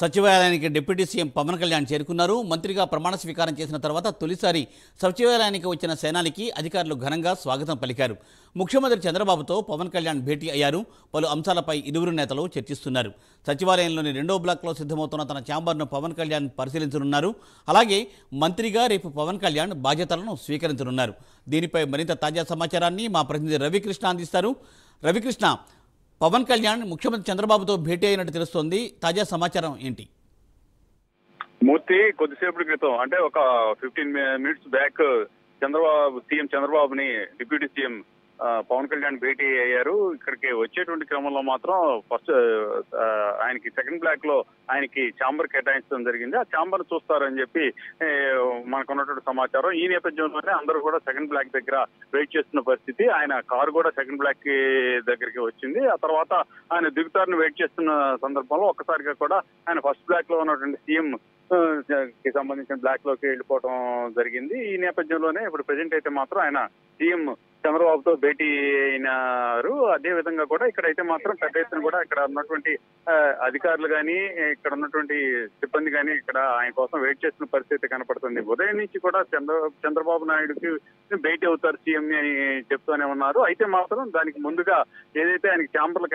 సచివాలయానికి deputy CM Pawan Kalyan చేరుకున్నారు. మంత్రిగా ప్రమాణ స్వీకారం చేసిన తర్వాత తొలిసారి సచివాలయానికి వచ్చిన సేనానికి అధికారులు ఘనంగా స్వాగతం పలికారు. ముఖ్యమంత్రి చంద్రబాబుతో పవన్ కళ్యాణ్ భేటీ అయ్యారు. పలు అంశాలపై ఇరువురు నేతలు చర్చిస్తున్నారు. సచివాలయంలోని 2వ బ్లాక్లో సిద్ధమవుతున్న తన ఛాంబర్ను పవన్ కళ్యాణ్ పరిశీలించనున్నారు. అలాగే మంత్రిగా రేపు పవన్ కళ్యాణ్ బాధ్యతలను స్వీకరించనున్నారు. దీనిపై మరింత తాజా సమాచారాన్ని మా ప్రతినిధి రవికృష్ణ అందిస్తారు. రవికృష్ణ, పవన్ కళ్యాణ్ ముఖ్యమంత్రి చంద్రబాబుతో భేటీ అయినట్టు తెలుస్తోంది. తాజా సమాచారం ఏంటి? మూర్తి కొద్దిసేపటి క్రితం అంటే ఒక 15 మినిట్స్ బ్యాక్ సీఎం చంద్రబాబుని డిప్యూటీ సీఎం పవన్ కళ్యాణ్ భేటీ అయ్యారు. ఇక్కడికి వచ్చేటువంటి క్రమంలో మాత్రం ఫస్ట్ ఆయనకి సెకండ్ బ్లాక్ లో ఆయనకి ఛాంబర్ కేటాయించడం జరిగింది. ఆ ఛాంబర్ చూస్తారని చెప్పి మనకున్నటువంటి సమాచారం. ఈ నేపథ్యంలోనే అందరూ కూడా సెకండ్ బ్లాక్ దగ్గర వెయిట్ చేస్తున్న పరిస్థితి. ఆయన కారు కూడా సెకండ్ బ్లాక్ దగ్గరికి వచ్చింది. ఆ తర్వాత ఆయన దిగుతారని వెయిట్ చేస్తున్న సందర్భంలో ఒక్కసారిగా కూడా ఆయన ఫస్ట్ బ్లాక్ లో ఉన్నటువంటి సీఎం కి సంబంధించిన బ్లాక్ లోకి వెళ్ళిపోవడం జరిగింది. ఈ నేపథ్యంలోనే ఇప్పుడు ప్రెజెంట్ అయితే మాత్రం ఆయన సీఎం చంద్రబాబుతో భేటీ అయినారు. అదే విధంగా కూడా ఇక్కడైతే మాత్రం పెద్ద ఎత్తున కూడా ఇక్కడ ఉన్నటువంటి అధికారులు కానీ ఇక్కడ ఉన్నటువంటి సిబ్బంది కానీ ఇక్కడ ఆయన కోసం వెయిట్ చేస్తున్న పరిస్థితి కనపడుతుంది. ఉదయం నుంచి కూడా చంద్రబాబు నాయుడుకి భేటీ అవుతారు సీఎం అని చెప్తూనే ఉన్నారు. అయితే మాత్రం దానికి ముందుగా ఏదైతే ఆయనకి ఛాంబర్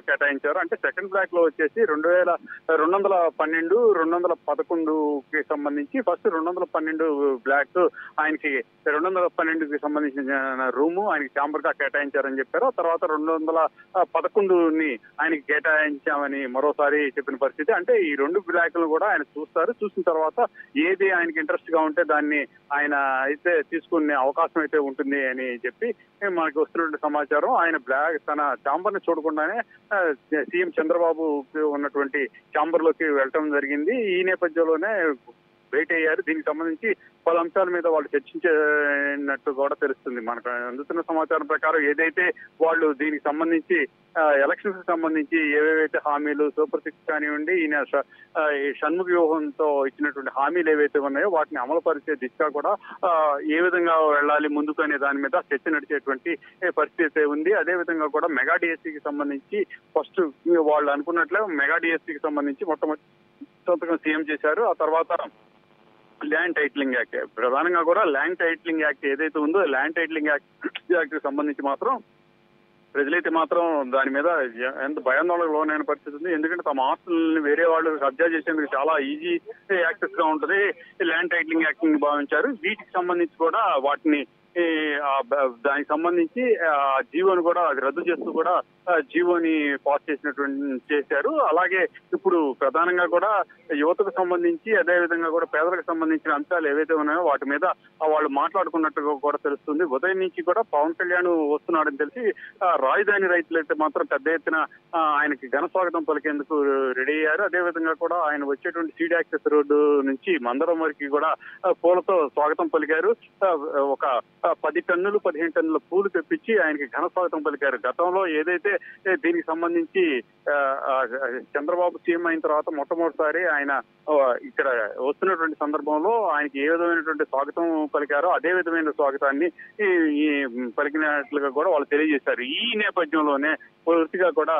కేటాయించారో అంటే సెకండ్ బ్లాక్ లో వచ్చేసి 2212, 211కి సంబంధించి ఫస్ట్ 212 బ్లాక్ ఆయనకి 212కి సంబంధించిన రూము ఆయనకి ఛాంబర్ గా కేటాయించారని చెప్పారు. తర్వాత 211ని ఆయనకి కేటాయించామని మరోసారి చెప్పిన పరిస్థితి. అంటే ఈ 2 బ్లాక్లను కూడా ఆయన చూస్తారు. చూసిన తర్వాత ఏది ఆయనకి ఇంట్రెస్ట్ గా ఉంటే దాన్ని ఆయన అయితే తీసుకునే అవకాశం అయితే ఉంటుంది అని చెప్పి మనకి వస్తున్న సమాచారం. ఆయన తన ఛాంబర్ ని చూడకుండానే సీఎం చంద్రబాబు ఉన్నటువంటి ఛాంబర్ లోకి వెళ్ళటం జరిగింది. ఈ నేపథ్యంలోనే భేటీ అయ్యారు. దీనికి సంబంధించి పలు అంశాల మీద వాళ్ళు చర్చించినట్టు కూడా తెలుస్తుంది. మనకు అందుతున్న సమాచారం ప్రకారం ఏదైతే వాళ్ళు దీనికి సంబంధించి ఎలక్షన్స్ కి సంబంధించి ఏవేవైతే హామీలు సూపర్ 6 కానివ్వండి, ఈయన షణ్ముఖ వ్యూహంతో ఇచ్చినటువంటి హామీలు ఏవైతే ఉన్నాయో వాటిని అమలు పరిచే దిశగా కూడా ఏ విధంగా వెళ్ళాలి ముందుకు అనే దాని మీద చర్చ నడిచేటువంటి పరిస్థితి ఉంది. అదే విధంగా కూడా మెగా డిఎస్సీకి సంబంధించి ఫస్ట్ వాళ్ళు అనుకున్నట్లే మెగా డిఎస్సీకి సంబంధించి మొట్టమొదటి సంతకం సీఎం చేశారు. ఆ తర్వాత ల్యాండ్ టైటిలింగ్ యాక్ట్, ప్రధానంగా కూడా ల్యాండ్ టైటిలింగ్ యాక్ట్ ఏదైతే ఉందో ల్యాండ్ టైటిలింగ్ యాక్ట్ కి సంబంధించి మాత్రం ప్రజలైతే మాత్రం దాని మీద ఎంత భయాందోళనకు లోనైన పరిస్థితి ఉంది. ఎందుకంటే తమ ఆస్తుల్ని వేరే వాళ్ళు కబ్జా చేసేందుకు చాలా ఈజీ యాక్సెస్ గా ఉంటది ల్యాండ్ టైటిలింగ్ యాక్ట్ ని భావించారు. వీటికి సంబంధించి కూడా వాటిని దానికి సంబంధించి జీవోని కూడా అది రద్దు చేస్తూ కూడా జీవోని పాస్ చేశారు. అలాగే ఇప్పుడు ప్రధానంగా కూడా యువతకు సంబంధించి అదే విధంగా కూడా పేదలకు సంబంధించిన అంశాలు ఏవైతే ఉన్నాయో వాటి మీద వాళ్ళు మాట్లాడుకున్నట్టుగా కూడా తెలుస్తుంది. ఉదయం నుంచి కూడా పవన్ కళ్యాణ్ వస్తున్నాడని తెలిసి రాజధాని రైతులు అయితే మాత్రం పెద్ద ఎత్తున ఆయనకి ఘన స్వాగతం పలికేందుకు రెడీ అయ్యారు. అదే విధంగా కూడా ఆయన వచ్చేటువంటి సీడ్ యాక్సెస్ రోడ్డు నుంచి మందరం వరకు కూడా పూలతో స్వాగతం పలికారు. ఒక 10 టన్నులు 15 టన్నుల పూలు తెప్పించి ఆయనకి ఘన స్వాగతం పలికారు. గతంలో ఏదైతే దీనికి సంబంధించి చంద్రబాబు సీఎం అయిన తర్వాత మొట్టమొదటిసారి ఆయన ఇక్కడ వస్తున్నటువంటి సందర్భంలో ఆయనకి ఏ విధమైనటువంటి స్వాగతం పలికారో అదే విధమైన స్వాగతాన్ని పలికినట్లుగా కూడా వాళ్ళు తెలియజేశారు. ఈ నేపథ్యంలోనే పూర్తిగా కూడా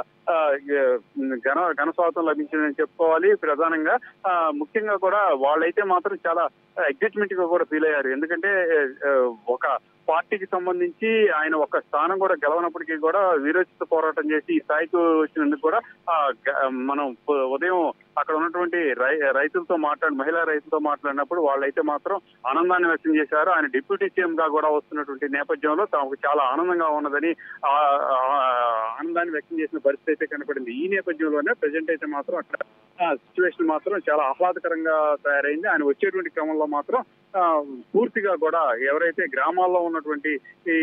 ఘన స్వాగతం లభించిందని చెప్పుకోవాలి. ప్రధానంగా ముఖ్యంగా కూడా వాళ్ళైతే మాత్రం చాలా ఎగ్జైట్మెంట్ గా కూడా ఫీల్ అయ్యారు. ఎందుకంటే ఒక పార్టీకి సంబంధించి ఆయన ఒక స్థానం కూడా గెలవనప్పటికీ కూడా వీరోచిత పోరాటం చేసి ఈ స్థాయికి వచ్చినందుకు కూడా మనం ఉదయం అక్కడ ఉన్నటువంటి మహిళా రైతులతో మాట్లాడినప్పుడు వాళ్ళైతే మాత్రం ఆనందాన్ని వ్యక్తం చేశారు. ఆయన డిప్యూటీ సీఎం గా కూడా వస్తున్నటువంటి నేపథ్యంలో తమకు చాలా ఆనందంగా ఉన్నదని ఆనందాన్ని వ్యక్తం చేసిన పరిస్థితి అయితే కనపడింది. ఈ నేపథ్యంలోనే ప్రజెంట్ అయితే మాత్రం అక్కడ సిచ్యువేషన్ మాత్రం చాలా ఆహ్లాదకరంగా తయారైంది. ఆయన వచ్చేటువంటి క్రమంలో మాత్రం పూర్తిగా కూడా ఎవరైతే గ్రామాల్లో ఉన్నటువంటి ఈ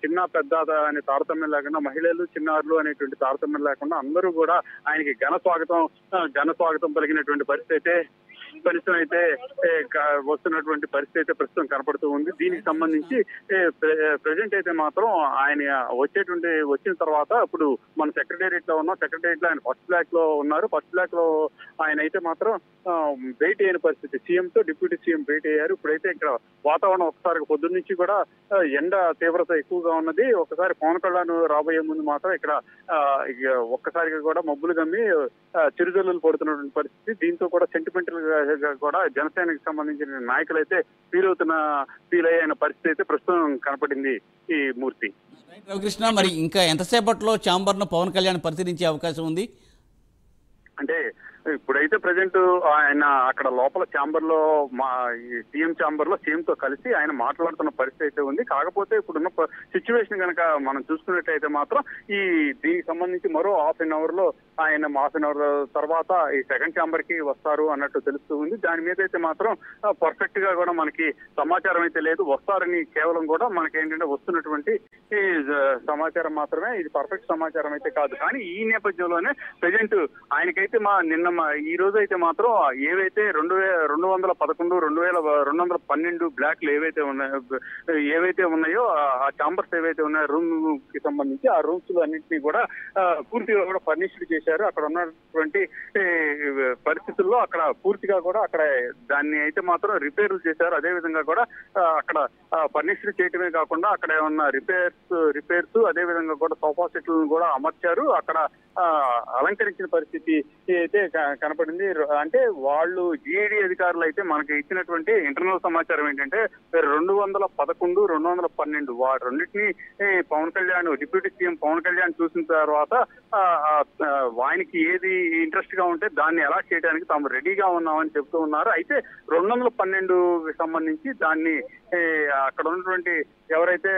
చిన్న పెద్ద అనే తారతమ్యం లేకుండా మహిళలు చిన్నారులు అనేటువంటి తారతమ్యం లేకుండా అందరూ కూడా ఆయనకి ఘన స్వాగతం పలికినటువంటి పరిస్థితి అయితే ఫలితం అయితే వస్తున్నటువంటి పరిస్థితి అయితే ప్రస్తుతం కనపడుతూ ఉంది. దీనికి సంబంధించి ప్రెసెంట్ అయితే మాత్రం ఆయన వచ్చిన తర్వాత ఇప్పుడు మన సెక్రటేరియట్ లో ఉన్నాం. సెక్రటేరియట్ లో ఆయన ఫస్ట్ బ్లాక్ లో ఉన్నారు. ఫస్ట్ బ్లాక్ లో ఆయన అయితే మాత్రం భేటీ అయిన పరిస్థితి, సీఎం తో డిప్యూటీ సీఎం భేటీ అయ్యారు. ఇప్పుడైతే ఇక్కడ వాతావరణం ఒకసారి పొద్దున్న నుంచి కూడా ఎండ తీవ్రత ఎక్కువగా ఉన్నది. ఒకసారి పవన్ కళ్యాణ్ రాబోయే ముందు మాత్రం ఇక్కడ ఒక్కసారిగా కూడా మబ్బులు గమ్మి చిరుజల్లులు పడుతున్నటువంటి పరిస్థితి. దీంతో కూడా సెంటిమెంటల్ గా కూడా జనసేనకి సంబంధించిన నాయకులు అయితే ఫీల్ అయ్యే పరిస్థితి అయితే ప్రస్తుతం కనపడింది ఈ మూర్తి. రవికృష్ణ, మరి ఇంకా ఎంతసేపట్లో ఛాంబర్ ను పవన్ కళ్యాణ్ పరిశీలించే అవకాశం ఉంది? అంటే ఇప్పుడైతే ప్రజెంట్ ఆయన అక్కడ లోపల ఛాంబర్ లో సీఎం ఛాంబర్ లో సీఎం తో కలిసి ఆయన మాట్లాడుతున్న పరిస్థితి అయితే ఉంది. కాకపోతే ఇప్పుడున్న సిచ్యువేషన్ కనుక మనం చూసుకున్నట్టయితే మాత్రం దీనికి సంబంధించి మరో హాఫ్ అన్ అవర్ లో ఆయన హాఫ్ అన్ అవర్ తర్వాత ఈ సెకండ్ ఛాంబర్ కి వస్తారు అన్నట్టు తెలుస్తూ ఉంది. దాని మీద అయితే మాత్రం పర్ఫెక్ట్ గా కూడా మనకి సమాచారం అయితే లేదు. వస్తారని కేవలం కూడా మనకి ఏంటంటే వస్తున్నటువంటి సమాచారం మాత్రమే, ఇది పర్ఫెక్ట్ సమాచారం అయితే కాదు. కానీ ఈ నేపథ్యంలోనే ప్రజెంట్ ఆయనకైతే ఈ రోజు అయితే మాత్రం ఏవైతే 2211, 2212 బ్లాక్లు ఏవైతే ఉన్నాయో ఆ ఛాంబర్స్ ఏవైతే ఉన్నాయో రూమ్ కి సంబంధించి ఆ రూమ్స్ అన్నింటినీ కూడా పూర్తిగా కూడా ఫర్నిష్డ్ చేశారు. అక్కడ ఉన్నటువంటి పరిస్థితుల్లో అక్కడ పూర్తిగా కూడా అక్కడ దాన్ని అయితే మాత్రం రిపేర్లు చేశారు. అదే విధంగా కూడా అక్కడ ఫర్నిష్డ్ చేయటమే కాకుండా అక్కడ ఏమన్నా రిపేర్స్ అదే విధంగా కూడా సోఫా సెట్లను కూడా అమర్చారు. అక్కడ అలంకరించిన పరిస్థితి అయితే కనపడింది. అంటే వాళ్ళు జీఐడీ అధికారులు అయితే మనకి ఇచ్చినటువంటి ఇంటర్నల్ సమాచారం ఏంటంటే 211, 212 రెండింటినీ పవన్ కళ్యాణ్ డిప్యూటీ సీఎం పవన్ కళ్యాణ్ చూసిన తర్వాత ఆయనకి ఏది ఇంట్రెస్ట్ గా ఉంటే దాన్ని ఎలా చేయడానికి తాము రెడీగా ఉన్నామని చెప్తూ ఉన్నారు. అయితే 212కి సంబంధించి దాన్ని అక్కడ ఉన్నటువంటి ఎవరైతే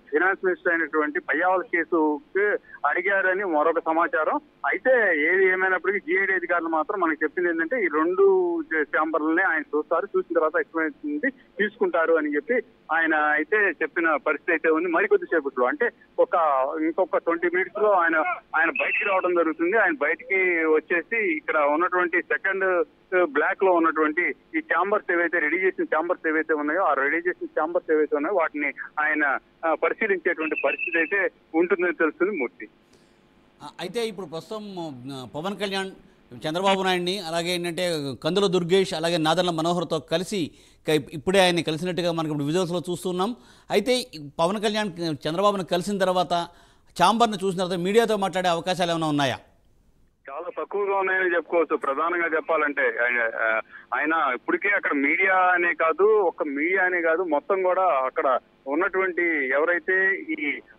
ఫైనాన్స్ మినిస్టర్ అయినటువంటి పయ్యావల కేసుకి అడిగారని మరొక సమాచారం. అయితే ఏది ఏమైనప్పటికీ జీఐడీ అధికారులు మాత్రం మనకి చెప్పింది ఏంటంటే ఈ 2 ఛాంబర్లనే ఆయన చూసిన తర్వాత ఎక్స్ప్లెయిన్ తీసుకుంటారు అని చెప్పి ఆయన అయితే చెప్పిన పరిస్థితి అయితే ఉంది. మరికొద్దిసేపట్లో అంటే ఇంకొక 20 మినిట్స్ లో ఆయన బయటికి రావడం జరుగుతుంది. ఆయన బయటికి వచ్చేసి ఇక్కడ ఉన్నటువంటి సెకండ్ బ్లాక్ లో ఉన్నటువంటి ఈ ఛాంబర్స్ ఏవైతే రెడీ చేసిన ఛాంబర్స్ ఏవైతే ఉన్నాయో ఆ రెడీ చేసిన ఛాంబర్స్ ఏవైతే ఉన్నాయో వాటిని ఆయన పరిశీలించేటువంటి పరిస్థితి అయితే ఉంటుందని తెలుస్తుంది మూర్తి. అయితే ఇప్పుడు ప్రస్తుతం పవన్ కళ్యాణ్ చంద్రబాబు నాయుడిని అలాగే ఏంటంటే కందుల దుర్గేష్ అలాగే నాదెళ్ల మనోహర్తో కలిసి ఇప్పుడే ఆయన కలిసినట్టుగా మనకి ఇప్పుడు విజువల్స్లో చూస్తున్నాం. అయితే పవన్ కళ్యాణ్ చంద్రబాబును కలిసిన తర్వాత ఛాంబర్ను చూసిన తర్వాత మీడియాతో మాట్లాడే అవకాశాలు ఏమైనా ఉన్నాయా? చాలా తక్కువగా ఉన్నాయని చెప్పుకోవచ్చు. ప్రధానంగా చెప్పాలంటే ఆయన ఇప్పటికే అక్కడ మీడియా అనే కాదు మొత్తం కూడా అక్కడ ఉన్నటువంటి ఎవరైతే ఈ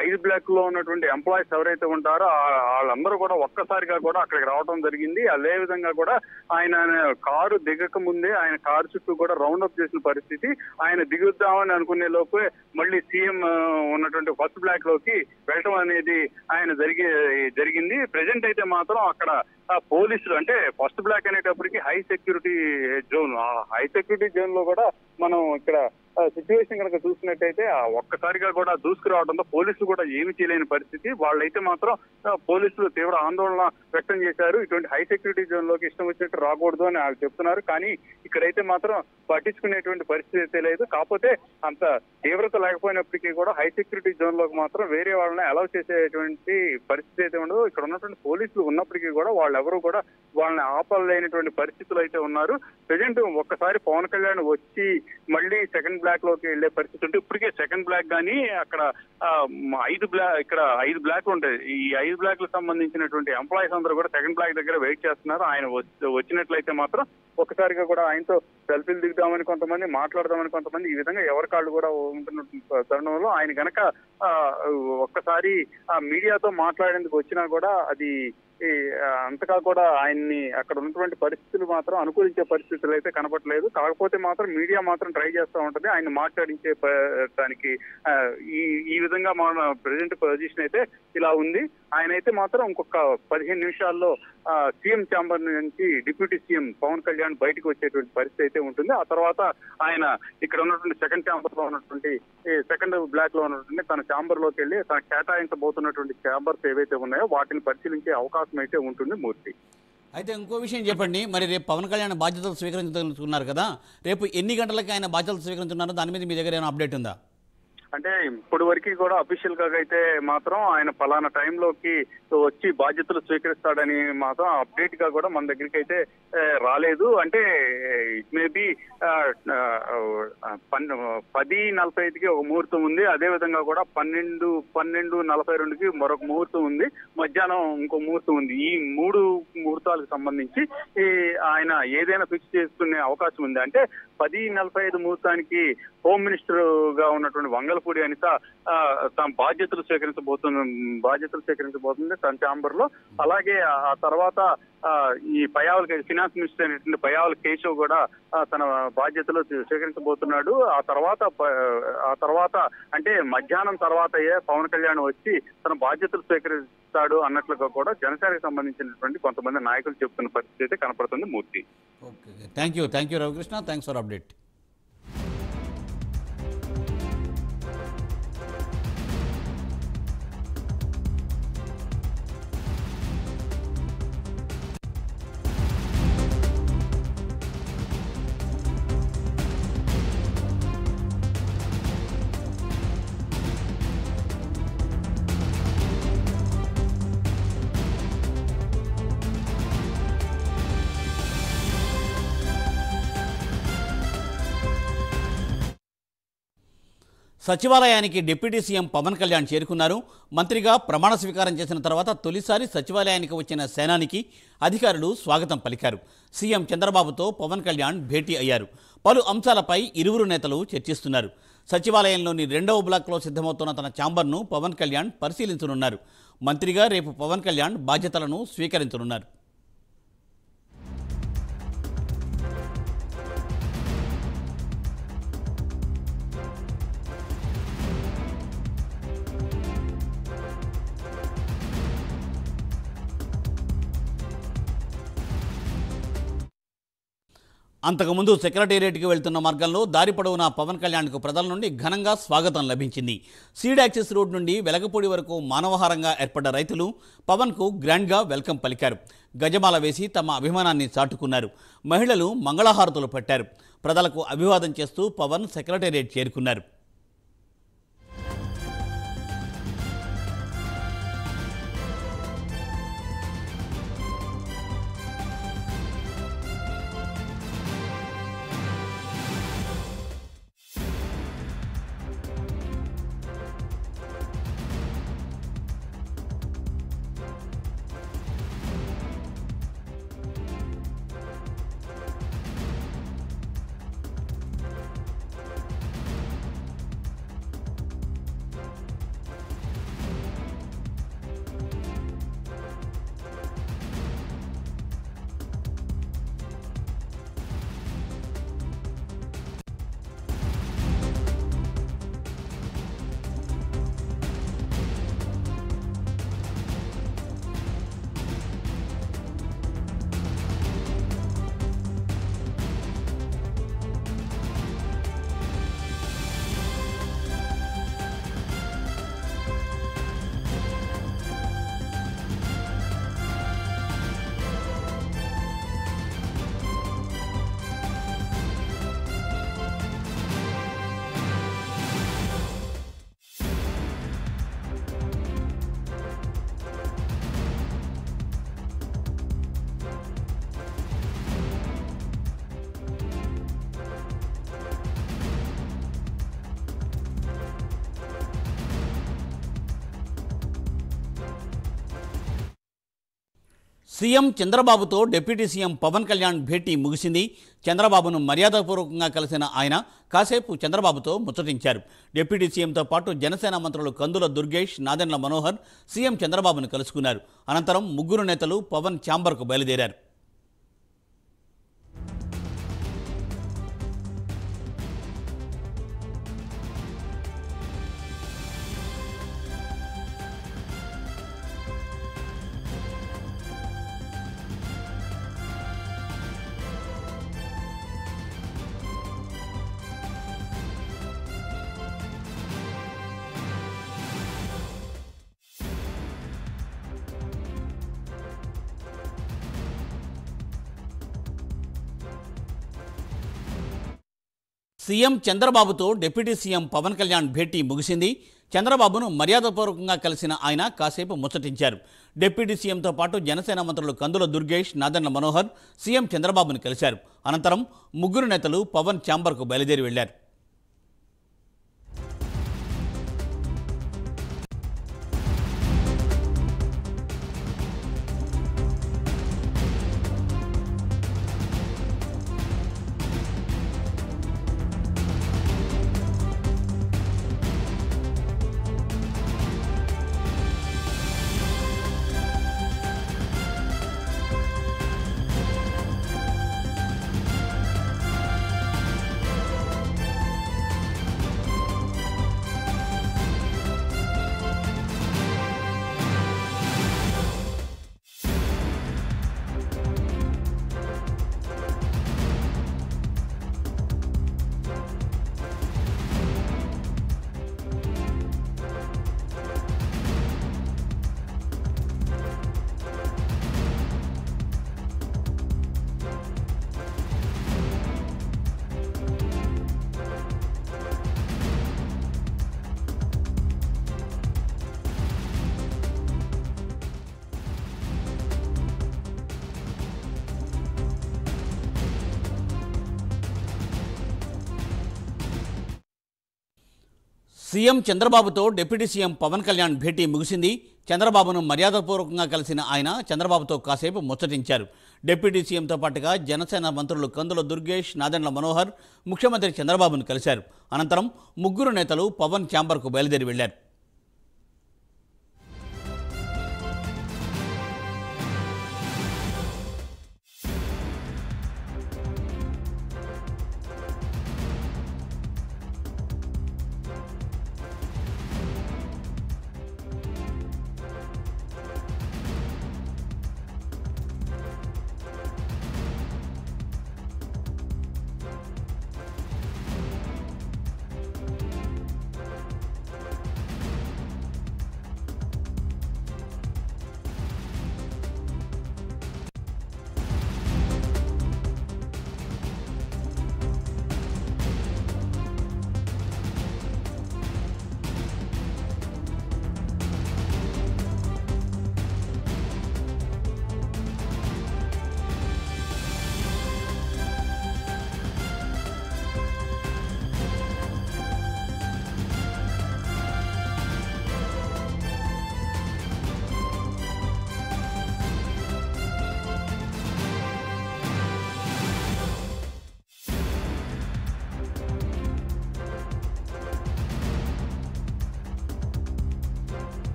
5 బ్లాక్ లో ఉన్నటువంటి ఎంప్లాయీస్ ఎవరైతే ఉంటారో వాళ్ళందరూ కూడా ఒక్కసారిగా కూడా అక్కడికి రావడం జరిగింది. అదే విధంగా కూడా ఆయన కారు దిగక ముందే ఆయన కారు చుట్టూ కూడా రౌండ్ అప్ చేసిన పరిస్థితి. ఆయన దిగుద్దామని అనుకునే లోపే మళ్ళీ సీఎం ఉన్నటువంటి ఫస్ట్ బ్లాక్ లోకి వెళ్ళటం అనేది ఆయన జరిగింది. ప్రెజెంట్ అయితే మాత్రం అక్కడ పోలీసులు అంటే ఫస్ట్ బ్లాక్ అనేటప్పటికి హై సెక్యూరిటీ జోన్, ఆ హై సెక్యూరిటీ జోన్ లో కూడా మనం ఇక్కడ సిచ్యువేషన్ కనుక చూసినట్టయితే ఒక్కసారిగా కూడా దూసుకురావడంతో పోలీసులు కూడా ఏమి చేయలేని పరిస్థితి. వాళ్ళైతే మాత్రం పోలీసులు తీవ్ర ఆందోళన వ్యక్తం చేశారు. ఇటువంటి హై సెక్యూరిటీ జోన్ లోకి ఇష్టం వచ్చినట్టు రాకూడదు అని వాళ్ళు చెప్తున్నారు. కానీ ఇక్కడైతే మాత్రం పట్టించుకునేటువంటి పరిస్థితి అయితే లేదు. కాకపోతే అంత తీవ్రత లేకపోయినప్పటికీ కూడా హై సెక్యూరిటీ జోన్ లోకి మాత్రం వేరే వాళ్ళని అలౌ చేసేటువంటి పరిస్థితి అయితే ఉండదు. ఇక్కడ ఉన్నటువంటి పోలీసులు ఉన్నప్పటికీ కూడా వాళ్ళెవరూ కూడా వాళ్ళని ఆపలేనటువంటి పరిస్థితులు అయితే ఉన్నారు. ప్రజెంట్ ఒక్కసారి పవన్ కళ్యాణ్ వచ్చి మళ్ళీ సెకండ్ బ్లాక్ లోకి వెళ్లే పరిస్థితి ఉంటే ఇప్పటికే సెకండ్ బ్లాక్ కానీ అక్కడ 5 బ్లాక్లు ఉంటాయి. ఈ 5 బ్లాక్లకు సంబంధించినటువంటి ఎంప్లాయీస్ అందరూ కూడా సెకండ్ బ్లాక్ దగ్గర వెయిట్ చేస్తున్నారు. ఆయన వచ్చినట్లయితే మాత్రం ఒక్కసారిగా కూడా ఆయనతో సెల్ఫీలు దిగుదామని కొంతమంది, మాట్లాడదామని కొంతమంది, ఈ విధంగా ఎవరి కాళ్ళు కూడా ఉంటున్న తరుణంలో ఆయన గనక ఒక్కసారి ఆ మీడియాతో మాట్లాడేందుకు వచ్చినా కూడా అది అంతగా కూడా ఆయన్ని అక్కడ ఉన్నటువంటి పరిస్థితులు మాత్రం అనుకూలించే పరిస్థితులు అయితే కనపడలేదు. కాకపోతే మాత్రం మీడియా మాత్రం ట్రై చేస్తూ ఉంటది ఆయన మాట్లాడించే దానికి. ఈ విధంగా మన ప్రెసెంట్ పొజిషన్ అయితే ఇలా ఉంది. ఆయన అయితే మాత్రం ఇంకొక 15 నిమిషాల్లో సీఎం ఛాంబర్ నుంచి డిప్యూటీ సీఎం పవన్ కళ్యాణ్ బయటకు వచ్చేటువంటి పరిస్థితి అయితే ఉంటుంది. ఆ తర్వాత ఆయన ఇక్కడ ఉన్నటువంటి సెకండ్ ఛాంబర్ లో ఉన్నటువంటి సెకండ్ బ్లాక్ లో ఉన్నటువంటి తన ఛాంబర్ లోకి వెళ్ళి తన కేటాయించబోతున్నటువంటి ఛాంబర్స్ ఏవైతే ఉన్నాయో వాటిని పరిశీలించే అవకాశం అయితే ఉంటుంది మూర్తి. అయితే ఇంకో విషయం చెప్పండి, మరి రేపు పవన్ కళ్యాణ్ బాధ్యతలు స్వీకరించుకున్నారు కదా, రేపు ఎన్ని గంటలకి ఆయన బాధ్యతలు స్వీకరించున్నారో దాని మీద మీ దగ్గర ఏమైనా అప్డేట్ ఉందా? అంటే ఇప్పటి వరకు కూడా అఫీషియల్ గా అయితే మాత్రం ఆయన పలానా టైంలోకి వచ్చి బాధ్యతలు స్వీకరిస్తాడని మాత్రం అప్డేట్ గా కూడా మన దగ్గరికి అయితే రాలేదు. అంటే ఇట్ మేబీ 10:45కి ఒక ముహూర్తం ఉంది. అదే విధంగా కూడా 12:42కి మరొక ముహూర్తం ఉంది. మధ్యాహ్నం ఇంకో ముహూర్తం ఉంది. ఈ 3 ముహూర్తాలకు సంబంధించి ఆయన ఏదైనా ఫిక్స్ చేసుకునే అవకాశం ఉంది. అంటే 10:45 ముహూర్తానికి హోమ్ మినిస్టర్ గా ఉన్నటువంటి వంగలపూడి అనిత తన బాధ్యతలు స్వీకరించబోతుంది తన ఛాంబర్ లో. అలాగే ఆ తర్వాత ఈ పయ్యావుల ఫినాన్స్ మినిస్టర్ అయినటువంటి పయ్యావుల కేశవ్ కూడా తన బాధ్యతలు స్వీకరించబోతున్నాడు. ఆ తర్వాత అంటే మధ్యాహ్నం తర్వాత పవన్ కళ్యాణ్ వచ్చి తన బాధ్యతలు స్వీకరిస్తాడు అన్నట్లుగా కూడా జనసేనకు సంబంధించినటువంటి కొంతమంది నాయకులు చెప్తున్న పరిస్థితి అయితే కనపడుతుంది. Murthy. Okay, thank you Ravikrishna, thanks for update. సచివాలయానికి డిప్యూటీ సీఎం పవన్ కళ్యాణ్ చేరుకున్నారు. మంత్రిగా ప్రమాణ స్వీకారం చేసిన తర్వాత తొలిసారి సచివాలయానికి వచ్చిన సేనానికి అధికారులు స్వాగతం పలికారు. సీఎం చంద్రబాబుతో పవన్ కళ్యాణ్ భేటీ అయ్యారు. పలు అంశాలపై ఇరువురు నేతలు చర్చిస్తున్నారు. సచివాలయంలోని 2వ బ్లాక్లో సిద్ధమవుతున్న తన ఛాంబర్ను పవన్ కళ్యాణ్ పరిశీలించనున్నారు. మంత్రిగా రేపు పవన్ కళ్యాణ్ బాధ్యతలను స్వీకరించనున్నారు. అంతకుముందు సెక్రటేరియట్కి వెళ్తున్న మార్గంలో దారి పొడవునా పవన్ కళ్యాణ్కు ప్రజల నుండి ఘనంగా స్వాగతం లభించింది. సీడ్ యాక్సిస్ రోడ్ నుండి వెలగపూడి వరకు మానవహారంగా ఏర్పడ్డ రైతులు పవన్కు గ్రాండ్గా వెల్కమ్ పలికారు. గజమాల వేసి తమ అభిమానాన్ని చాటుకున్నారు. మహిళలు మంగళహారతులు పట్టారు. ప్రజలకు అభివాదం చేస్తూ పవన్ సెక్రటేరియట్ చేరుకున్నారు. సీఎం చంద్రబాబుతో డిప్యూటీ సీఎం పవన్ కళ్యాణ్ భేటీ ముగిసింది. చంద్రబాబును మర్యాదపూర్వకంగా కలిసిన ఆయన కాసేపు చంద్రబాబుతో ముచ్చటించారు. డిప్యూటీ సీఎంతో పాటు జనసేన మంత్రులు కందుల దుర్గేష్, నాదెండ్ల మనోహర్ సీఎం చంద్రబాబును కలుసుకున్నారు. అనంతరం ముగ్గురు నేతలు పవన్ ఛాంబర్కు బయలుదేరారు. సీఎం చంద్రబాబుతో డిప్యూటీ సీఎం పవన్ కళ్యాణ్ భేటీ ముగిసింది. చంద్రబాబును మర్యాదపూర్వకంగా కలిసిన ఆయన కాసేపు ముచ్చటించారు. డిప్యూటీ సీఎంతో పాటు జనసేన మంత్రులు కందుల దుర్గేష్, నాదెండ్ల మనోహర్ సీఎం చంద్రబాబును కలిశారు. అనంతరం ముగ్గురు నేతలు పవన్ ఛాంబర్కు బయలుదేరి వెళ్లారు. సీఎం చంద్రబాబుతో డిప్యూటీ సీఎం పవన్ కళ్యాణ్ భేటీ ముగిసింది. చంద్రబాబును మర్యాదపూర్వకంగా కలిసిన ఆయన చంద్రబాబుతో కాసేపు ముచ్చటించారు. డిప్యూటీ సీఎంతో పాటుగా జనసేన మంత్రులు కందుల దుర్గేష్, నాదెండ్ల మనోహర్ ముఖ్యమంత్రి చంద్రబాబును కలిశారు. అనంతరం ముగ్గురు నేతలు పవన్ ఛాంబర్కు బయలుదేరి వెళ్లారు.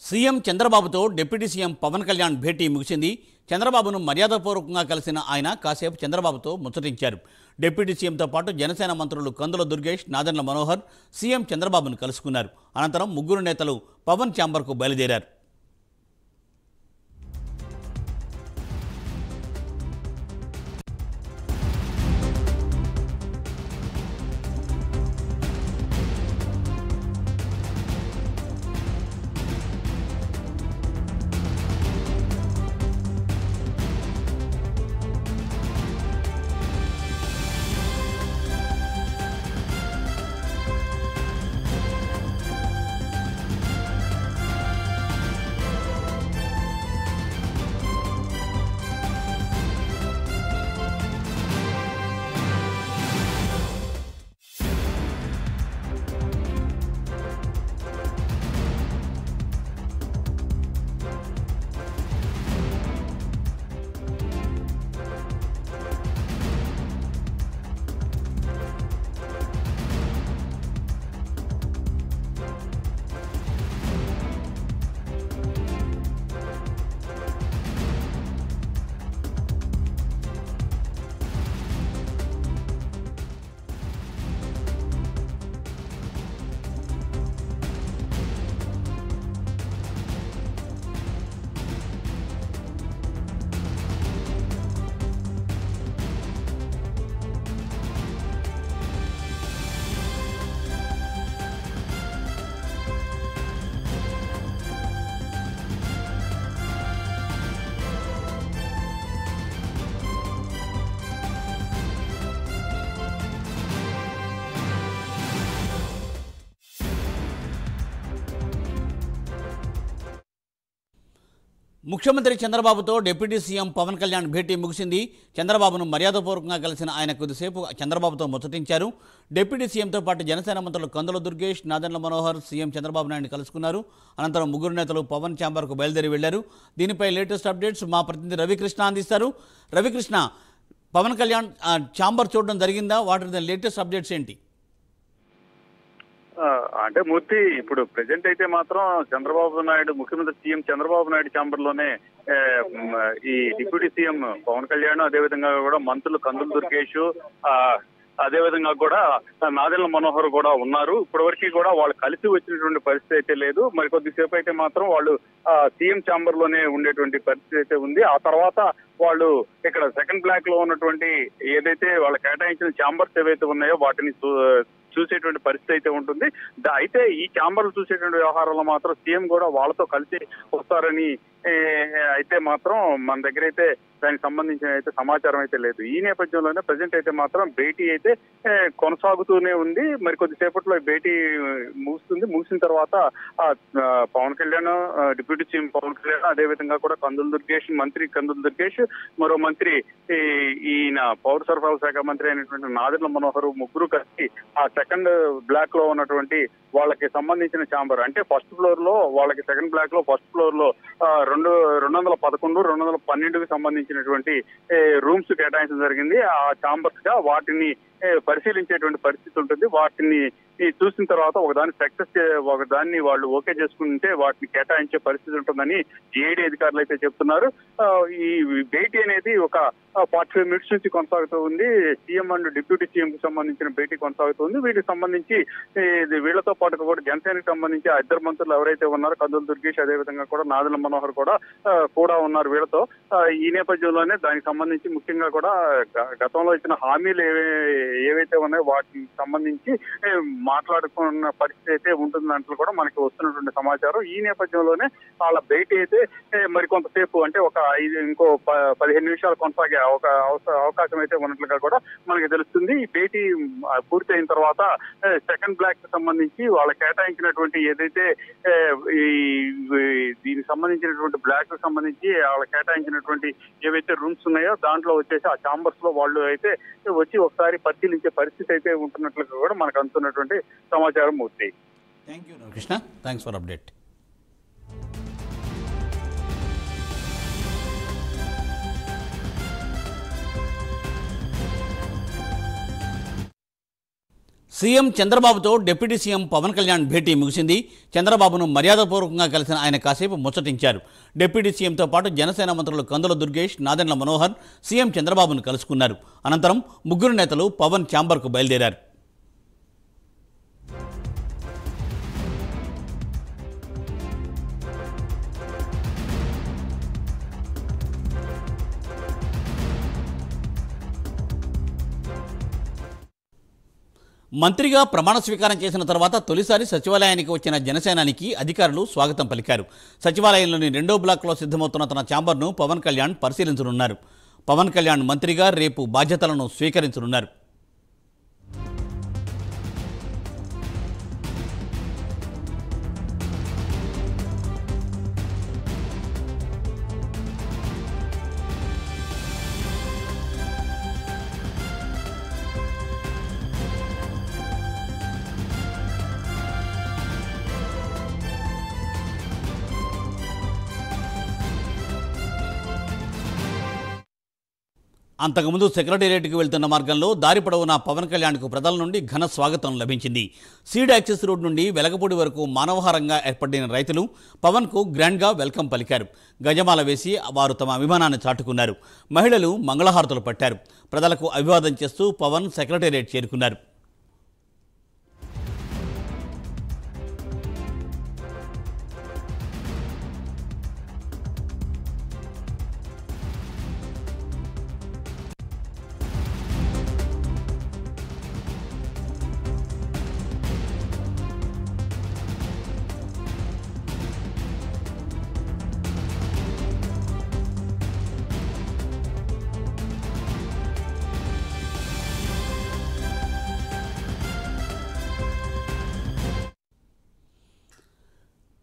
సీఎం చంద్రబాబుతో డిప్యూటీ సీఎం పవన్ కళ్యాణ్ భేటీ ముగిసింది. చంద్రబాబును మర్యాదపూర్వకంగా కలిసిన ఆయన కాసేపు చంద్రబాబుతో ముచ్చటించారు. డిప్యూటీ సీఎంతో పాటు జనసేన మంత్రులు కందుల దుర్గేష్, నాదెండ్ల మనోహర్ సీఎం చంద్రబాబును కలుసుకున్నారు. అనంతరం ముగ్గురు నేతలు పవన్ ఛాంబర్కు బయలుదేరారు. ముఖ్యమంత్రి చంద్రబాబుతో డిప్యూటీ సీఎం పవన్ కళ్యాణ్ భేటీ ముగిసింది. చంద్రబాబును మర్యాదపూర్వకంగా కలిసిన ఆయన కొద్దిసేపు చంద్రబాబుతో ముచ్చటించారు. డిప్యూటీ సీఎంతో పాటు జనసేన మంత్రులు కందుల దుర్గేష్, నాదెండ్ల మనోహర్ సీఎం చంద్రబాబు నాయుడిని కలుసుకున్నారు. అనంతరం ముగ్గురు నేతలు పవన్ ఛాంబర్కు బయలుదేరి వెళ్లారు. దీనిపై లేటెస్ట్ అప్డేట్స్ మా ప్రతినిధి రవికృష్ణ అందిస్తారు. రవికృష్ణ, పవన్ కళ్యాణ్ ఛాంబర్ చూడడం జరిగిందా? వాటి లేటెస్ట్ అప్డేట్స్ ఏంటి? అంటే మూర్తి, ఇప్పుడు ప్రెజెంట్ అయితే మాత్రం చంద్రబాబు నాయుడు, ముఖ్యమంత్రి సీఎం చంద్రబాబు నాయుడు ఛాంబర్ లోనే ఈ డిప్యూటీ సీఎం పవన్ కళ్యాణ్, అదేవిధంగా కూడా మంత్రులు కందుల దుర్గేష్, అదేవిధంగా కూడా నాదెండ్ల మనోహర్ కూడా ఉన్నారు. ఇప్పటివరకు కూడా వాళ్ళు కలిసి వచ్చినటువంటి పరిస్థితి అయితే లేదు. మరి కొద్దిసేపు అయితే మాత్రం వాళ్ళు సీఎం ఛాంబర్ లోనే ఉండేటువంటి పరిస్థితి అయితే ఉంది. ఆ తర్వాత వాళ్ళు ఇక్కడ సెకండ్ బ్లాక్ లో ఉన్నటువంటి ఏదైతే వాళ్ళు కేటాయించిన ఛాంబర్స్ ఏవైతే ఉన్నాయో వాటిని చూసేటువంటి పరిస్థితి అయితే ఉంటుంది. అయితే ఈ ఛాంబర్లు చూసేటువంటి వ్యవహారంలో మాత్రం సీఎం కూడా వాళ్ళతో కలిసి వస్తారని అయితే మాత్రం మన దగ్గర అయితే దానికి సంబంధించిన అయితే సమాచారం అయితే లేదు. ఈ నేపథ్యంలోనే ప్రజెంట్ అయితే మాత్రం భేటీ అయితే కొనసాగుతూనే ఉంది. మరి కొద్దిసేపట్లో భేటీ ముగిసిన తర్వాత పవన్ కళ్యాణ్, డిప్యూటీ సీఎం పవన్ కళ్యాణ్, అదేవిధంగా కూడా మంత్రి కందుల దుర్గేష్, మరో మంత్రి ఈయన పౌర సరఫరాల శాఖ మంత్రి అయినటువంటి నాదెండ్ల మనోహర్ ముగ్గురు కలిసి ఆ సెకండ్ బ్లాక్ లో ఉన్నటువంటి వాళ్ళకి సంబంధించిన ఛాంబర్, అంటే ఫస్ట్ ఫ్లోర్ లో వాళ్ళకి సెకండ్ బ్లాక్ లో ఫస్ట్ ఫ్లోర్ లో 211, 212కి సంబంధించినటువంటి రూమ్స్ కేటాయించడం జరిగింది. ఆ ఛాంబర్స్ గా వాటిని పరిశీలించేటువంటి పరిస్థితి ఉంటుంది. వాటిని చూసిన తర్వాత ఒకదాన్ని వాళ్ళు ఓకే చేసుకుంటే వాటిని కేటాయించే పరిస్థితి ఉంటుందని జీఐడీ అధికారులు అయితే చెప్తున్నారు. ఈ భేటీ అనేది ఒక 45 మినిట్స్ నుంచి కొనసాగుతూ ఉంది. సీఎం అండ్ డిప్యూటీ సీఎం కి సంబంధించిన భేటీ కొనసాగుతుంది. వీటికి సంబంధించి వీళ్లతో పాటు కూడా జనసేనకి సంబంధించి ఆ ఇద్దరు మంత్రులు ఎవరైతే ఉన్నారో కందుల దుర్గేష్, అదేవిధంగా కూడా నాదెండ్ల మనోహర్ కూడా ఉన్నారు వీళ్ళతో. ఈ నేపథ్యంలోనే దానికి సంబంధించి ముఖ్యంగా కూడా గతంలో ఇచ్చిన హామీలు ఏవైతే ఉన్నాయో వాటికి సంబంధించి మాట్లాడుకున్న పరిస్థితి అయితే ఉంటుందంటూ కూడా మనకి వస్తున్నటువంటి సమాచారం. ఈ నేపథ్యంలోనే వాళ్ళ భేటీ అయితే మరి కొంతసేపు, అంటే ఇంకో 15 నిమిషాలు కొనసాగే అవకాశం అయితే ఉన్నట్లుగా కూడా మనకి తెలుస్తుంది. ఈ భేటీ పూర్తయిన తర్వాత సెకండ్ బ్లాక్ కి సంబంధించి వాళ్ళ కేటాయించినటువంటి ఏదైతే దీనికి సంబంధించినటువంటి బ్లాక్ కి సంబంధించి వాళ్ళ కేటాయించినటువంటి ఏవైతే రూమ్స్ ఉన్నాయో దాంట్లో వచ్చేసి ఆ ఛాంబర్స్ లో వాళ్ళు అయితే వచ్చి ఒకసారి పరిశీలించే పరిస్థితి అయితే ఉంటున్నట్లుగా కూడా మనకు అందుతున్నటువంటి సమాచారం Murthy. Thank you Krishna, thanks for update. CM చంద్రబాబుతో డిప్యూటీ సీఎం పవన్ కళ్యాణ్ భేటీ ముగిసింది. చంద్రబాబును మర్యాదపూర్వకంగా కలిసిన ఆయన కాసేపు ముచ్చటించారు. డిప్యూటీ సీఎంతో పాటు జనసేన మంత్రులు కందుల దుర్గేష్, నాదెండ్ల మనోహర్ సీఎం చంద్రబాబును కలుసుకున్నారు. అనంతరం ముగ్గురు నేతలు పవన్ ఛాంబర్కు బయలుదేరారు. మంత్రిగా ప్రమాణ స్వీకారం చేసిన తర్వాత తొలిసారి సచివాలయానికి వచ్చిన జనసేనానికి అధికారులు స్వాగతం పలికారు. సచివాలయంలోని 2వ బ్లాక్లో సిద్ధమవుతున్న తన ఛాంబర్ను పవన్ కళ్యాణ్ పరిశీలించనున్నారు. పవన్ కళ్యాణ్ మంత్రిగా రేపు బాధ్యతలను స్వీకరించనున్నారు. అంతకుముందు సెక్రటేరియట్కి వెళ్తున్న మార్గంలో దారి పొడవునా పవన్ కళ్యాణ్కు ప్రజల నుండి ఘన స్వాగతం లభించింది. సీడ్ యాక్సెస్ రోడ్ నుండి వెలగపూడి వరకు మానవహారంగా ఏర్పడిన రైతులు పవన్కు గ్రాండ్గా వెల్కమ్ పలికారు. గజమాల వేసి వారు తమ అభిమానాన్ని చాటుకున్నారు. మహిళలు మంగళహారతులు పట్టారు. ప్రజలకు అభివాదం చేస్తూ పవన్ సెక్రటేరియట్ చేరుకున్నారు.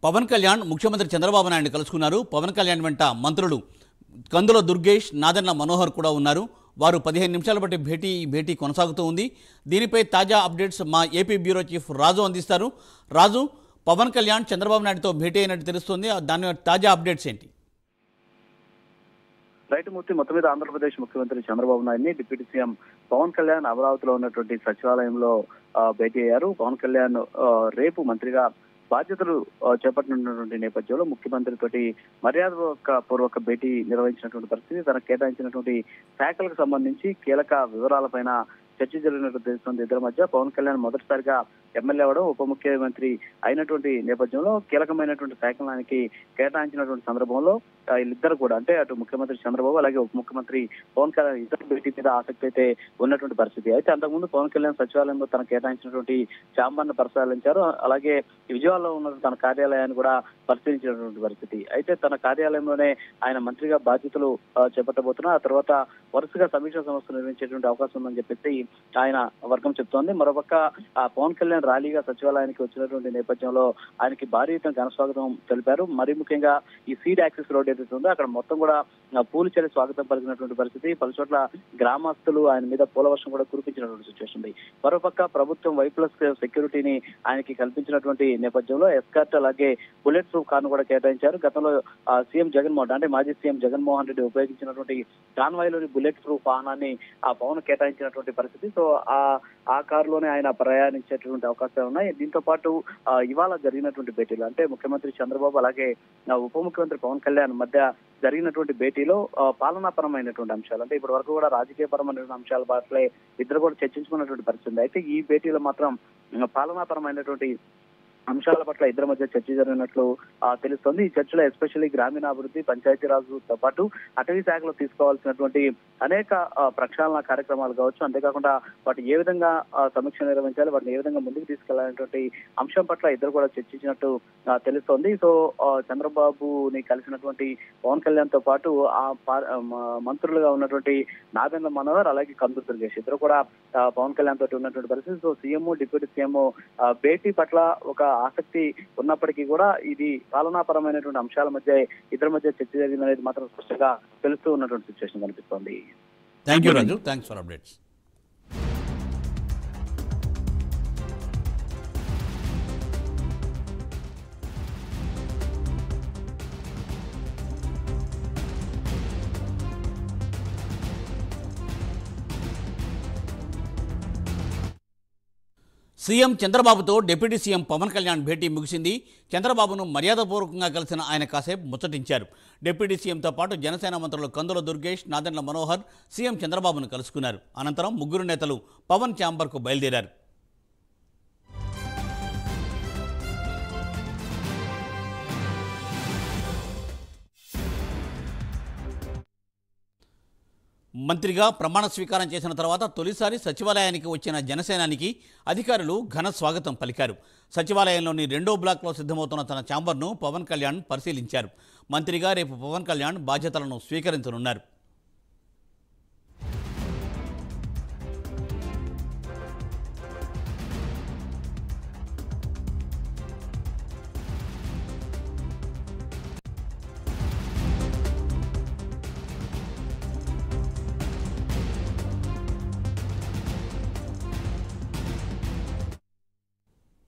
పవన్ కళ్యాణ్ ముఖ్యమంత్రి చంద్రబాబు నాయుడు కలుసుకున్నారు. పవన్ కళ్యాణ్ వెంట మంత్రులు కందుల దుర్గేష్, నాదెండ్ల మనోహర్ కూడా ఉన్నారు. వారు 15 నిమిషాల బట్టి భేటీ కొనసాగుతూ ఉంది. దీనిపై తాజా అప్డేట్స్ మా ఏపీ బ్యూరో చీఫ్ రాజు అందిస్తారు. రాజు, పవన్ కళ్యాణ్ చంద్రబాబు నాయుడుతో భేటీ అయినట్టు తెలుస్తుంది. దాని తాజా అప్డేట్స్ ఏంటి? రైతు మూర్తి మొత్తం మీద ఆంధ్రప్రదేశ్ ముఖ్యమంత్రి చంద్రబాబు నాయుడిని డిప్యూటీ సీఎం పవన్ కళ్యాణ్ అమరావతిలో ఉన్నటువంటి సచివాలయంలో భేటీ అయ్యారు. పవన్ కళ్యాణ్ రేపు మంత్రిగా బాధ్యతలు చేపట్టనున్నటువంటి నేపథ్యంలో ముఖ్యమంత్రితోటి మర్యాదపూర్వక భేటీ నిర్వహించినటువంటి పరిస్థితి. తనకు కేటాయించినటువంటి శాఖలకు సంబంధించి కీలక వివరాలపైన చర్చ జరిగినట్టు తెలుస్తుంది. ఇద్దరి మధ్య పవన్ కళ్యాణ్ మొదటిసారిగా ఎమ్మెల్యే అవడం, ఉప ముఖ్యమంత్రి అయినటువంటి నేపథ్యంలో కీలకమైనటువంటి శాఖలను ఆయనకి కేటాయించినటువంటి సందర్భంలో వీళ్ళిద్దరు కూడా, అంటే అటు ముఖ్యమంత్రి చంద్రబాబు అలాగే ఉప ముఖ్యమంత్రి పవన్ కళ్యాణ్ ఇద్దరు భేటీ మీద ఆసక్తి అయితే ఉన్నటువంటి పరిస్థితి. అయితే అంతకుముందు పవన్ కళ్యాణ్ సచివాలయంలో తన కేటాయించినటువంటి ఛాంబర్ను పరిశీలించారు. అలాగే విజయవాడలో ఉన్న తన కార్యాలయాన్ని కూడా పరిశీలించినటువంటి పరిస్థితి. అయితే తన కార్యాలయంలోనే ఆయన మంత్రిగా బాధ్యతలు చేపట్టబోతున్నారు. ఆ తర్వాత వరుసగా సమీక్షా సంస్థ నిర్వహించేటువంటి అవకాశం ఉందని చెప్పేసి ఆయన వర్గం చెప్తోంది. మరోపక్క పవన్ కళ్యాణ్ ర్యాలీగా సచివాలయానికి వచ్చినటువంటి నేపథ్యంలో ఆయనకి భారీ ఎత్తున ఘనస్వాగతం తెలిపారు. మరీ ముఖ్యంగా ఈ సీడ్ యాక్సెస్ రోడ్ ఏదైతే ఉందో అక్కడ మొత్తం కూడా పూలు చెల్లి స్వాగతం పలికినటువంటి పరిస్థితి. పలు చోట్ల గ్రామస్తులు ఆయన మీద పూల వర్షం కూడా కురిపించినటువంటి సిచ్యువేషన్ ఉంది. మరోపక్క ప్రభుత్వం వైప్లస్ సెక్యూరిటీని ఆయనకి కల్పించినటువంటి నేపథ్యంలో ఎస్కార్ట్ అలాగే బుల్లెట్ ప్రూఫ్ కార్ కూడా కేటాయించారు. గతంలో సీఎం జగన్మోహన్ అంటే మాజీ సీఎం జగన్మోహన్ రెడ్డి ఉపయోగించినటువంటి కాన్వాయ్లోని బుల్లెట్ ప్రూఫ్ వాహనాన్ని ఆ పవన్ కేటాయించినటువంటి పరిస్థితి. సో ఆ కారులోనే ఆయన ప్రయాణించేటువంటి అవకాశాలు ఉన్నాయి. దీంతో పాటు ఇవాళ జరిగినటువంటి భేటీలు, అంటే ముఖ్యమంత్రి చంద్రబాబు అలాగే ఉప ముఖ్యమంత్రి పవన్ కళ్యాణ్ మధ్య జరిగినటువంటి భేటీలో పాలనాపరమైనటువంటి అంశాలు, అంటే ఇప్పటి వరకు కూడా రాజకీయపరమైనటువంటి అంశాల పట్లే ఇద్దరు కూడా చర్చించుకున్నటువంటి పరిస్థితి. అయితే ఈ భేటీలో మాత్రం పాలనాపరమైనటువంటి అంశాల పట్ల ఇద్దరి మధ్య చర్చ జరిగినట్లు తెలుస్తోంది. ఈ చర్చలో ఎస్పెషల్లీ గ్రామీణాభివృద్ధి, పంచాయతీరాజ్తో పాటు అటవీ శాఖలో తీసుకోవాల్సినటువంటి అనేక ప్రక్షాళన కార్యక్రమాలు కావచ్చు, అంతేకాకుండా వాటి ఏ విధంగా సమీక్ష నిర్వహించాలి, వాటిని ఏ విధంగా ముందుకు తీసుకెళ్లాలనేటువంటి అంశం పట్ల ఇద్దరు కూడా చర్చించినట్టు తెలుస్తోంది. సో చంద్రబాబుని కలిసినటువంటి పవన్ కళ్యాణ్ తో పాటు ఆ మంత్రులుగా ఉన్నటువంటి నాదెండ్ల మనోహర్ అలాగే కందుల దుర్గేష్ ఇద్దరు కూడా పవన్ కళ్యాణ్ తోటి ఉన్నటువంటి పరిస్థితి. సో సీఎం డిప్యూటీ సీఎం భేటీ పట్ల ఒక ఆసక్తి ఉన్నప్పటికీ కూడా ఇది పాలనాపరమైనటువంటి అంశాల మధ్య ఇద్దరి మధ్య చర్చ జరిగిందనేది మాత్రం స్పష్టంగా తెలుస్తూ ఉన్నటువంటి సిచ్యువేషన్ కనిపిస్తోంది. Thank you Raju, thanks for updates. CM చంద్రబాబుతో డిప్యూటీ సీఎం పవన్ కళ్యాణ్ భేటీ ముగిసింది. చంద్రబాబును మర్యాదపూర్వకంగా కలిసిన ఆయన కాసేపు ముచ్చటించారు. డిప్యూటీ సీఎంతో పాటు జనసేన మంత్రులు కందుల దుర్గేష్, నాదెండ్ల మనోహర్ సీఎం చంద్రబాబును కలుసుకున్నారు. అనంతరం ముగ్గురు నేతలు పవన్ ఛాంబర్కు బయలుదేరారు. మంత్రిగా ప్రమాణ స్వీకారం చేసిన తర్వాత తొలిసారి సచివాలయానికి వచ్చిన జనసేనానికి అధికారులు ఘన స్వాగతం పలికారు. సచివాలయంలోని 2వ బ్లాక్లో సిద్ధమవుతున్న తన ఛాంబర్ను పవన్ కళ్యాణ్ పరిశీలించారు. మంత్రిగా రేపు పవన్ కళ్యాణ్ బాధ్యతలను స్వీకరించనున్నారు.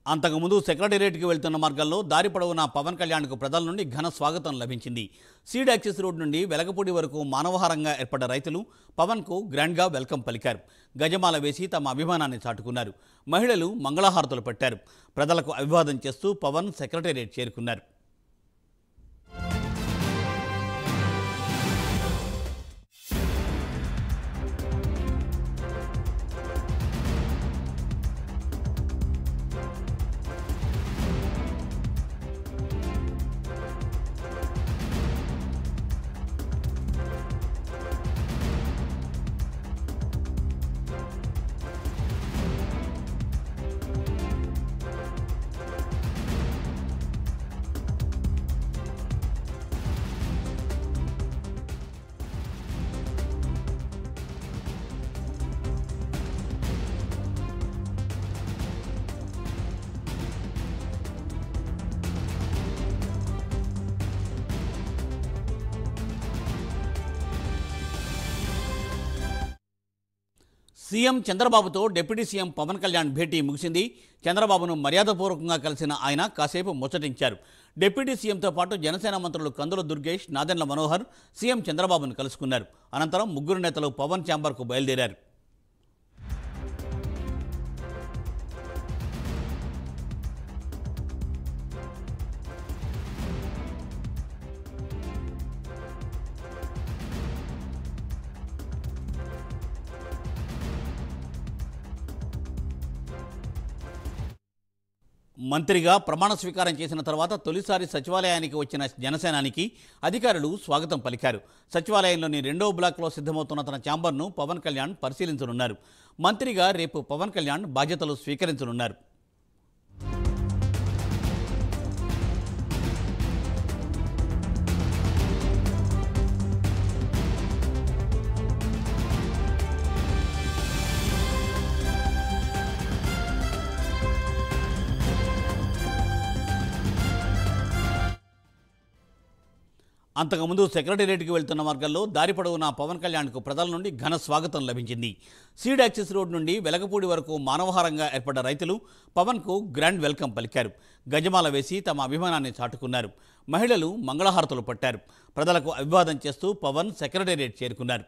అంతకుముందు సెక్రటేరియట్కి వెళ్తున్న మార్గంలో దారి పొడవునా పవన్ కళ్యాణ్కు ప్రజల నుండి ఘన స్వాగతం లభించింది. సీడ్ యాక్సెస్ రోడ్ నుండి వెలగపూడి వరకు మానవహారంగా ఏర్పడ్డ రైతులు పవన్కు గ్రాండ్గా వెల్కమ్ పలికారు. గజమాల వేసి తమ అభిమానాన్ని చాటుకున్నారు. మహిళలు మంగళహారతులు పట్టారు. ప్రజలకు అభివాదం చేస్తూ పవన్ సెక్రటేరియట్ చేరుకున్నారు. సీఎం చంద్రబాబుతో డిప్యూటీ సీఎం పవన్ కళ్యాణ్ భేటీ ముగిసింది. చంద్రబాబును మర్యాదపూర్వకంగా కలిసిన ఆయన కాసేపు ముచ్చటించారు. డిప్యూటీ సీఎంతో పాటు జనసేన మంత్రులు కందుల దుర్గేష్, నాదెండ్ల మనోహర్ సీఎం చంద్రబాబును కలుసుకున్నారు. అనంతరం ముగ్గురు నేతలు పవన్ ఛాంబర్కు బయలుదేరారు. మంత్రిగా ప్రమాణ స్వీకారం చేసిన తర్వాత తొలిసారి సచివాలయానికి వచ్చిన జనసేనానికి అధికారులు స్వాగతం పలికారు. సచివాలయంలోని 2వ బ్లాక్లో సిద్ధమవుతున్న తన ఛాంబర్ను పవన్ కళ్యాణ్ పరిశీలించనున్నారు. మంత్రిగా రేపు పవన్ కళ్యాణ్ బాధ్యతలు స్వీకరించనున్నారు. అంతకుముందు సెక్రటేరియట్కి వెళ్తున్న మార్గంలో దారి పొడవునా పవన్ కళ్యాణ్కు ప్రజల నుండి ఘన స్వాగతం లభించింది. సీడ్ యాక్సెస్ రోడ్ నుండి వెలగపూడి వరకు మానవహారంగా ఏర్పడ్డ రైతులు పవన్కు గ్రాండ్ వెల్కమ్ పలికారు. గజమాల వేసి తమ అభిమానాన్ని చాటుకున్నారు. మహిళలు మంగళహారతులు పట్టారు. ప్రజలకు అభివాదం చేస్తూ పవన్ సెక్రటేరియట్ చేరుకున్నారు.